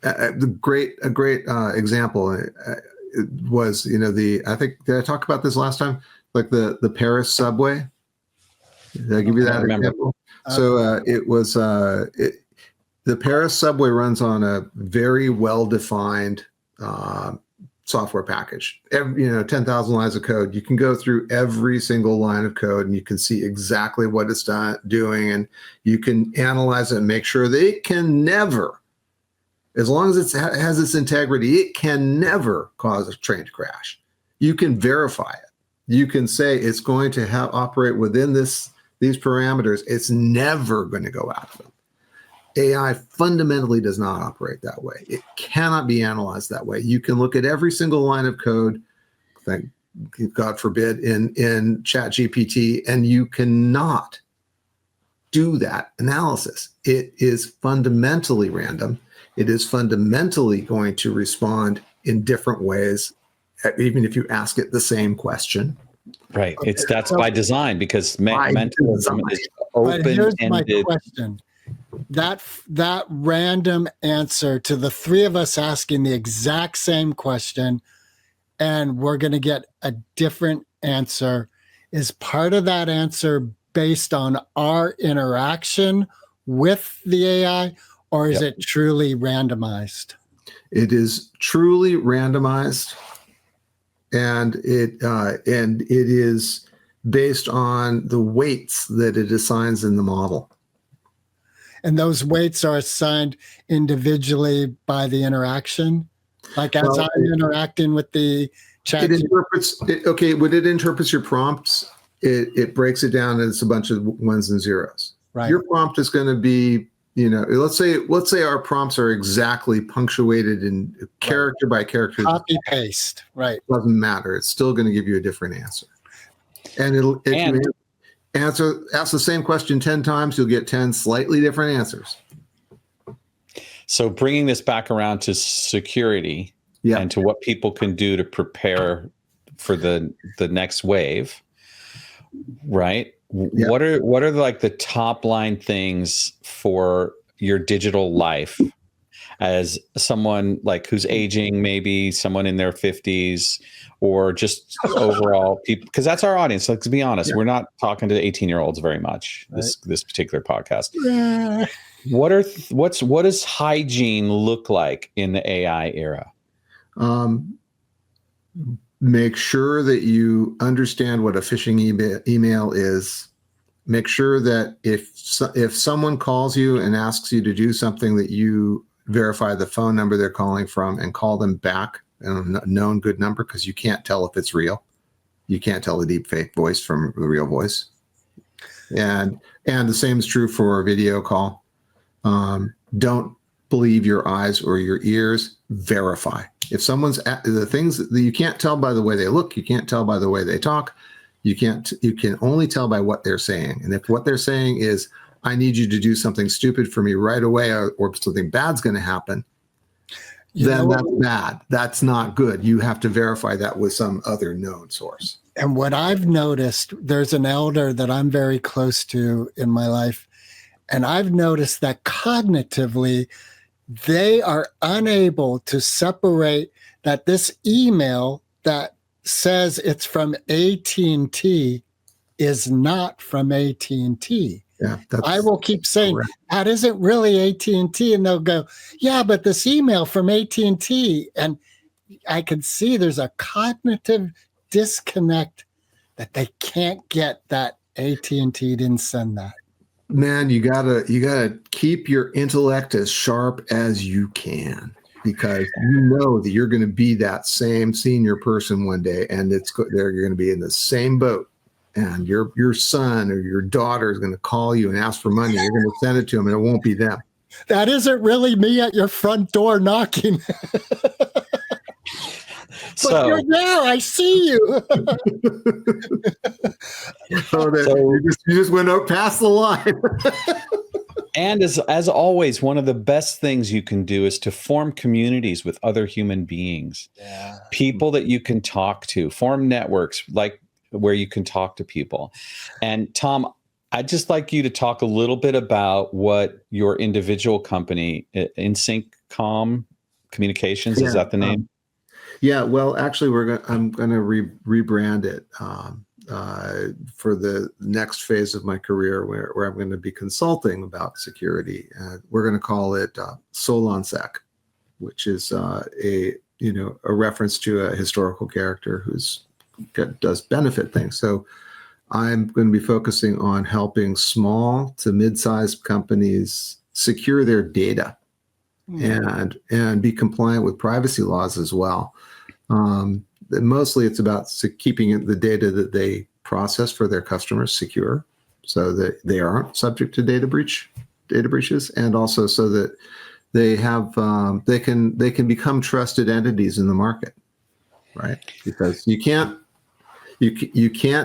A great example was, I think, did I talk about this last time? Like the Paris subway. Did I give you that example? So it was the Paris subway runs on a very well-defined software package. 10,000 lines of code. You can go through every single line of code and you can see exactly what it's doing, and you can analyze it and make sure that it can never, as long as it has its integrity, it can never cause a train to crash. You can verify it. You can say it's going to operate within these parameters. It's never going to go out of them. AI fundamentally does not operate that way. It cannot be analyzed that way. You can look at every single line of code, thank God forbid, in ChatGPT, and you cannot do that analysis. It is fundamentally random. It is fundamentally going to respond in different ways, even if you ask it the same question. Right. That's by design, because mentalism is But here's my open-ended. question. That random answer to the three of us asking the exact same question, and we're going to get a different answer. Is part of that answer based on our interaction with the AI, or is it truly randomized? It is truly randomized, and it is based on the weights that it assigns in the model. And those weights are assigned individually by the interaction? Like as I'm interacting with the chat. When it interprets your prompts, it breaks it down and it's a bunch of ones and zeros. Right. Your prompt is going to be, let's say our prompts are exactly punctuated in character by character. Copy paste. Right. Doesn't matter. It's still going to give you a different answer. And if you ask the same question 10 times, you'll get 10 slightly different answers. So bringing this back around to security and to what people can do to prepare for the next wave, right? Yeah. What are like the top line things for your digital life as someone like who's aging, maybe someone in their 50s, or just overall people, because that's our audience. Let's be honest, we're not talking to 18-year-olds very much. This particular podcast. What does hygiene look like in the AI era? Make sure that you understand what a phishing email is. Make sure that if someone calls you and asks you to do something, that you verify the phone number they're calling from and call them back and a known good number, because you can't tell if it's real. You can't tell the deep fake voice from the real voice. And the same is true for a video call. Don't believe your eyes or your ears. Verify. If someone's the things that you can't tell by the way they look, you can't tell by the way they talk. You can only tell by what they're saying. And if what they're saying is, I need you to do something stupid for me right away, or something bad's going to happen, then that's bad. That's not good. You have to verify that with some other known source. And what I've noticed, there's an elder that I'm very close to in my life, and I've noticed that cognitively, they are unable to separate that this email that says it's from AT&T is not from AT&T. Yeah, I will keep saying, that isn't really AT&T. And they'll go, yeah, but this email from AT&T. And I can see there's a cognitive disconnect that they can't get that AT&T didn't send that. Man, you gotta keep your intellect as sharp as you can, because you know that you're going to be that same senior person one day, and you're going to be in the same boat. And your son or your daughter is going to call you and ask for money. You're going to send it to them, and it won't be them. That isn't really me at your front door knocking. But you're there. I see you. You just went out past the line. And as always, one of the best things you can do is to form communities with other human beings, people that you can talk to, form networks like where you can talk to people. And Tom, I'd just like you to talk a little bit about what your individual company, InSyncCom Communications, is that the name? Yeah, well, actually, I'm going to rebrand it for the next phase of my career, where I'm going to be consulting about security. We're going to call it Solonsec, which is a reference to a historical character who's does benefit things. So I'm going to be focusing on helping small to mid-sized companies secure their data and be compliant with privacy laws as well. Mostly it's about keeping the data that they process for their customers secure, so that they aren't subject to data breaches, and also so that they have they can become trusted entities in the market, right? Because you can't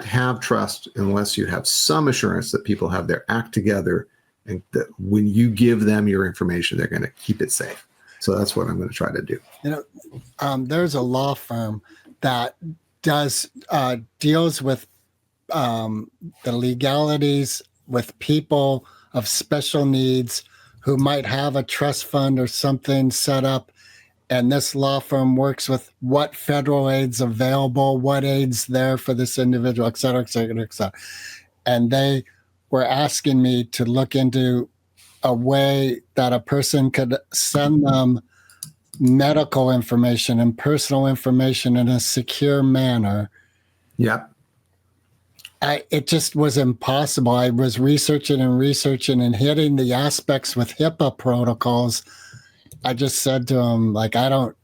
have trust unless you have some assurance that people have their act together, and that when you give them your information, they're going to keep it safe. So that's what I'm going to try to do. There's a law firm that does deals with the legalities with people of special needs who might have a trust fund or something set up. And this law firm works with what federal aid's available, what aid's there for this individual, et cetera, et cetera, et cetera. And they were asking me to look into a way that a person could send them medical information and personal information in a secure manner. Yep. It just was impossible. I was researching and hitting the aspects with HIPAA protocols. I just said to him, like, that's a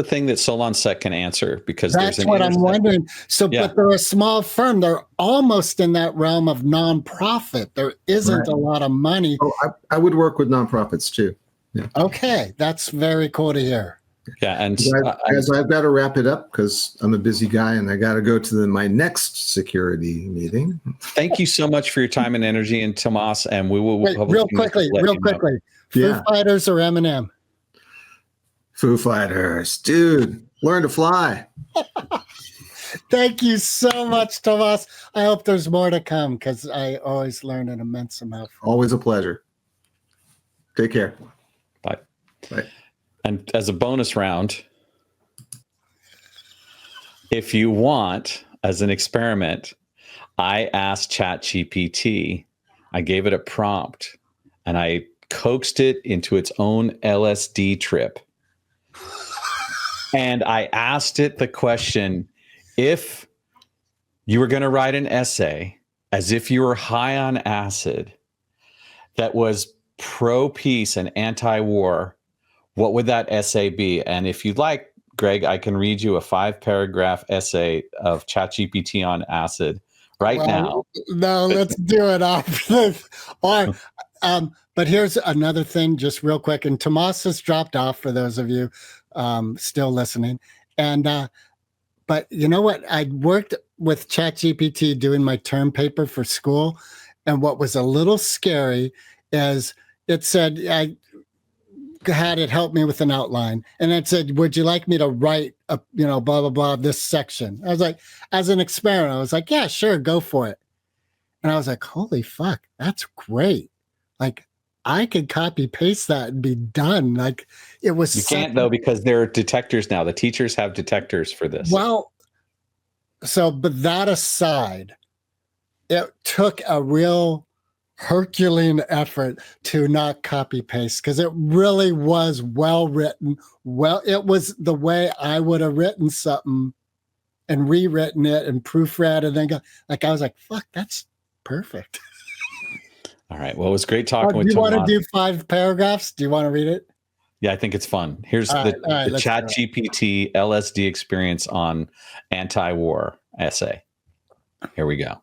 thing that Solonsec can answer, because that's what I'm wondering. So, but they're a small firm. They're almost in that realm of nonprofit. There isn't a lot of money. Oh, I would work with nonprofits too. Yeah. Okay. That's very cool to hear. Yeah. And I've got to wrap it up because I'm a busy guy and I got to go to my next security meeting. Thank you so much for your time and energy, and Tomas, and we will real quickly. Foo Fighters or Eminem? Foo Fighters, dude, learn to fly. Thank you so much, Tomas. I hope there's more to come, because I always learn an immense amount. Always a pleasure. Take care. Bye. Bye. And as a bonus round, if you want, as an experiment, I asked ChatGPT, I gave it a prompt, and I coaxed it into its own LSD trip. And I asked it the question, if you were going to write an essay as if you were high on acid that was pro-peace and anti-war, what would that essay be? And if you'd like, Greg, I can read you a 5-paragraph essay of ChatGPT on acid now. No, let's do it after this. But here's another thing, just real quick. And Tomas has dropped off, for those of you still listening. And but you know what? I worked with ChatGPT doing my term paper for school, and what was a little scary is it said I had it help me with an outline, and it said, "Would you like me to write a blah blah blah this section?" I was like, as an experiment, I was like, "Yeah, sure, go for it." And I was like, "Holy fuck, that's great!" Like, I could copy paste that and be done. Like, it was. You can't though, because there are detectors now. The teachers have detectors for this. Well, but that aside, it took a real Herculean effort to not copy paste, because it really was well written. Well, it was the way I would have written something and rewritten it and proofread, and then I was like, fuck, that's perfect. All right. Well, it was great talking with you. Do you want to do 5 paragraphs? Do you want to read it? Yeah, I think it's fun. Here's the ChatGPT LSD experience on anti-war essay. Here we go.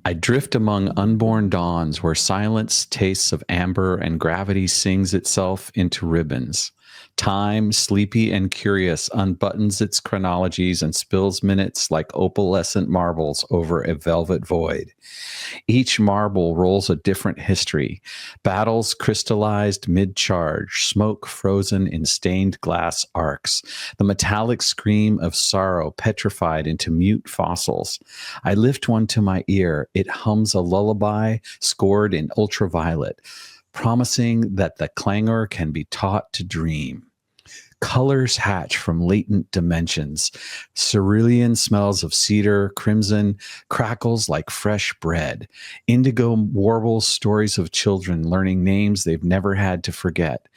I drift among unborn dawns where silence tastes of amber and gravity sings itself into ribbons. Time, sleepy and curious, unbuttons its chronologies and spills minutes like opalescent marbles over a velvet void. Each marble rolls a different history. Battles crystallized mid-charge, smoke frozen in stained glass arcs, the metallic scream of sorrow petrified into mute fossils. I lift one to my ear. It hums a lullaby scored in ultraviolet, promising that the clangor can be taught to dream. Colors hatch from latent dimensions. Cerulean smells of cedar, crimson, crackles like fresh bread. Indigo warbles stories of children learning names they've never had to forget.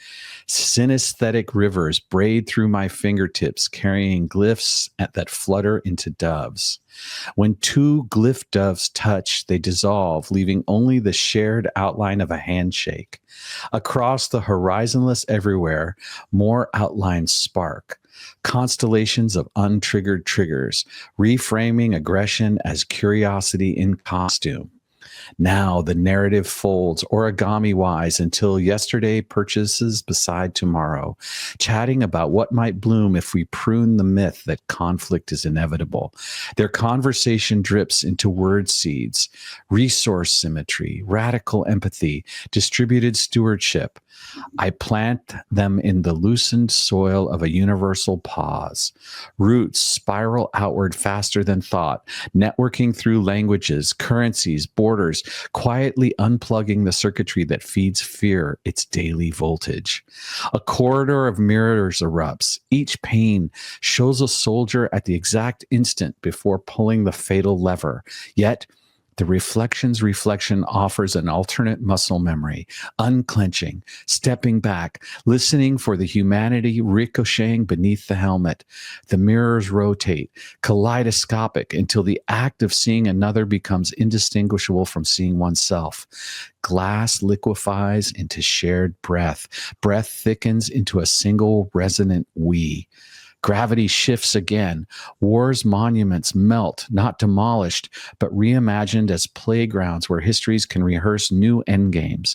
Synesthetic rivers braid through my fingertips, carrying glyphs that flutter into doves. When two glyph doves touch, they dissolve, leaving only the shared outline of a handshake. Across the horizonless everywhere, more outlines spark. Constellations of untriggered triggers, reframing aggression as curiosity in costume. Now the narrative folds origami-wise until yesterday purchases beside tomorrow, chatting about what might bloom if we prune the myth that conflict is inevitable. Their conversation drips into word seeds, resource symmetry, radical empathy, distributed stewardship. I plant them in the loosened soil of a universal pause. Roots spiral outward faster than thought, networking through languages, currencies, borders, quietly unplugging the circuitry that feeds fear its daily voltage. A corridor of mirrors erupts. Each pane shows a soldier at the exact instant before pulling the fatal lever. Yet, the reflection's reflection offers an alternate muscle memory, unclenching, stepping back, listening for the humanity ricocheting beneath the helmet. The mirrors rotate, kaleidoscopic, until the act of seeing another becomes indistinguishable from seeing oneself. Glass liquefies into shared breath. Breath thickens into a single resonant we. Gravity shifts again. War's monuments melt, not demolished, but reimagined as playgrounds where histories can rehearse new endgames.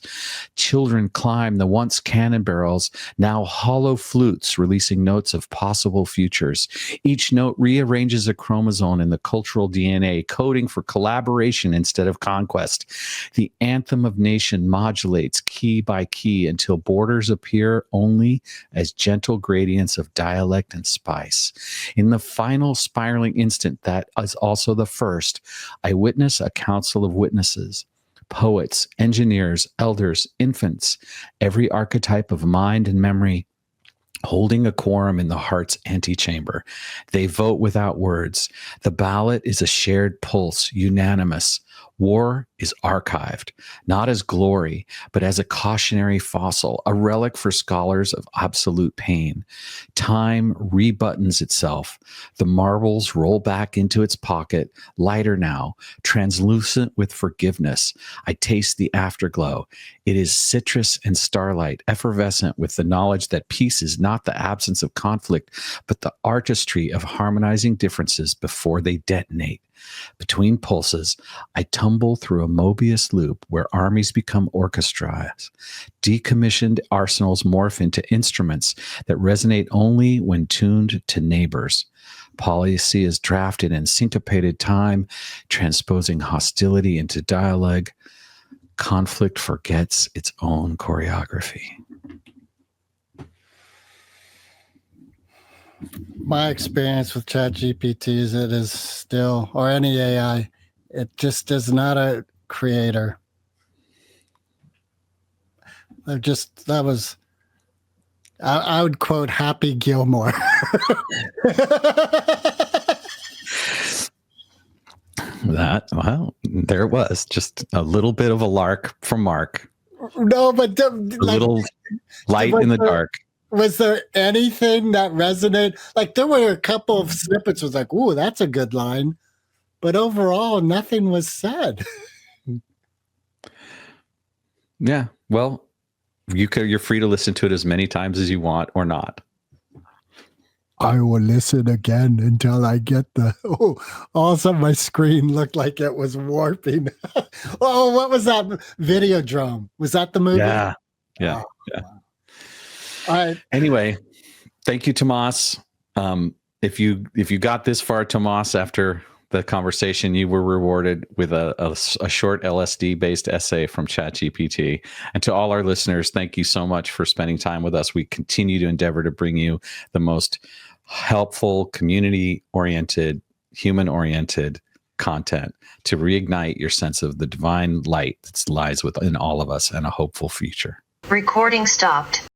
Children climb the once cannon barrels, now hollow flutes, releasing notes of possible futures. Each note rearranges a chromosome in the cultural DNA, coding for collaboration instead of conquest. The anthem of nation modulates key by key until borders appear only as gentle gradients of dialect and spice. In the final spiraling instant that is also the first, I witness a council of witnesses, poets, engineers, elders, infants, every archetype of mind and memory holding a quorum in the heart's antechamber. They vote without words. The ballot is a shared pulse, unanimous. War is archived, not as glory, but as a cautionary fossil, a relic for scholars of absolute pain. Time rebuttons itself. The marbles roll back into its pocket, lighter now, translucent with forgiveness. I taste the afterglow. It is citrus and starlight, effervescent with the knowledge that peace is not the absence of conflict, but the artistry of harmonizing differences before they detonate. Between pulses, I tumble through a Mobius loop where armies become orchestras. Decommissioned arsenals morph into instruments that resonate only when tuned to neighbors. Policy is drafted in syncopated time, transposing hostility into dialogue. Conflict forgets its own choreography. My experience with ChatGPT is it is still, or any AI, it just is not a creator. I would quote Happy Gilmore. There it was, just a little bit of a lark from Mark. No, but A little light in the dark. Was there anything that resonated? Like, there were a couple of snippets was like, ooh, that's a good line. But overall, nothing was said. Yeah, well, you're free to listen to it as many times as you want or not. I will listen again until I get all of a sudden my screen looked like it was warping. Oh, what was that? Videodrome. Was that the movie? Yeah. Wow. All right. Anyway, Thank you, Tomas. If you got this far, Tomas, after the conversation, you were rewarded with a short LSD-based essay from ChatGPT. And to all our listeners, thank you so much for spending time with us. We continue to endeavor to bring you the most helpful, community-oriented, human-oriented content to reignite your sense of the divine light that lies within all of us and a hopeful future. Recording stopped.